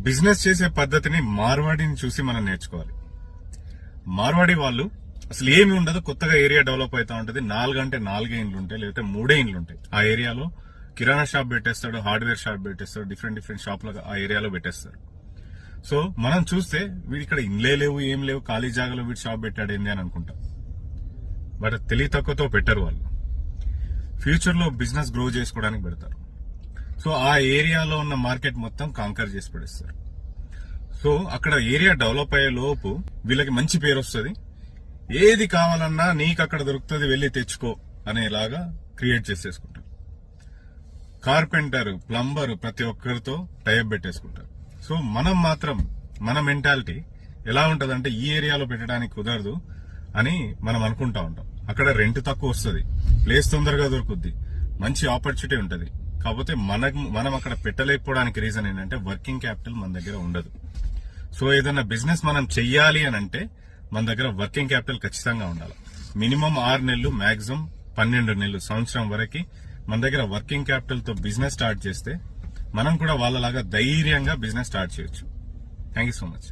Business చేసే పద్ధతిని మార్వాడిని చూసి మనం నేర్చుకోవాలి. మార్వాడి వాళ్ళు అసలు ఏమి ఉండదు, కొత్తగా ఏరియా డెవలప్ అవుతా ఉంటది. 4 అంటే 4 ఇండ్లు ఉంటాయి, లేకపోతే 3 ఇండ్లు ఉంటాయి. ఆ ఏరియాలో కిరాణా షాప్ పెట్టేస్తాడు, హార్డ్వేర్ షాప్ పెట్టేస్తాడు, డిఫరెంట్ షాప్ లు ఆ ఏరియాలో పెట్టేస్తారు. సో మనం చూస్తే వీడి ఇక్కడ ఇండ్లే లేవు, ఏం లేవు, ఖాళీ జాగాలో వీడి షాప్ పెట్టాడు ఏంది అని అనుకుంటాం. బట్ తెలివి తక్కువతో పెట్టరు వాళ్ళు. ఫ్యూచర్ లో బిజినెస్ గ్రో చేసుకోవడానికి పెడతారు. సో ఆ ఏరియాలో ఉన్న మార్కెట్ మొత్తం కాంకర్ చేసి పడేస్తారు. సో అక్కడ ఏరియా డెవలప్ అయ్యే లోపు వీళ్ళకి మంచి పేరు వస్తుంది. ఏది కావాలన్నా నీకు అక్కడ దొరుకుతుంది, వెళ్ళి తెచ్చుకో అనేలాగా క్రియేట్ చేసేసుకుంటారు. కార్పెంటర్, ప్లంబర్ ప్రతి ఒక్కరితో టైప్ పెట్టేసుకుంటారు. సో మనం మాత్రం మన మెంటాలిటీ ఎలా ఉంటదంటే ఈ ఏరియాలో పెట్టడానికి కుదరదు అని మనం అనుకుంటా ఉంటాం. అక్కడ రెంట్ తక్కువ వస్తుంది, ప్లేస్ తొందరగా దొరుకుద్ది, మంచి ఆపర్చునిటీ ఉంటది. కాకపోతే మనం అక్కడ పెట్టలేకపోవడానికి రీజన్ ఏంటంటే వర్కింగ్ క్యాపిటల్ మన దగ్గర ఉండదు. సో ఏదైనా బిజినెస్ మనం చెయ్యాలి అని అంటే మన దగ్గర వర్కింగ్ క్యాపిటల్ ఖచ్చితంగా ఉండాలి. మినిమం 6 నెలలు, మాక్సిమం 12 నెలలు, సంవత్సరం వరకు మన దగ్గర వర్కింగ్ క్యాపిటల్ తో బిజినెస్ స్టార్ట్ చేస్తే మనం కూడా వాళ్ళలాగా ధైర్యంగా బిజినెస్ స్టార్ట్ చేయొచ్చు. Thank you so much.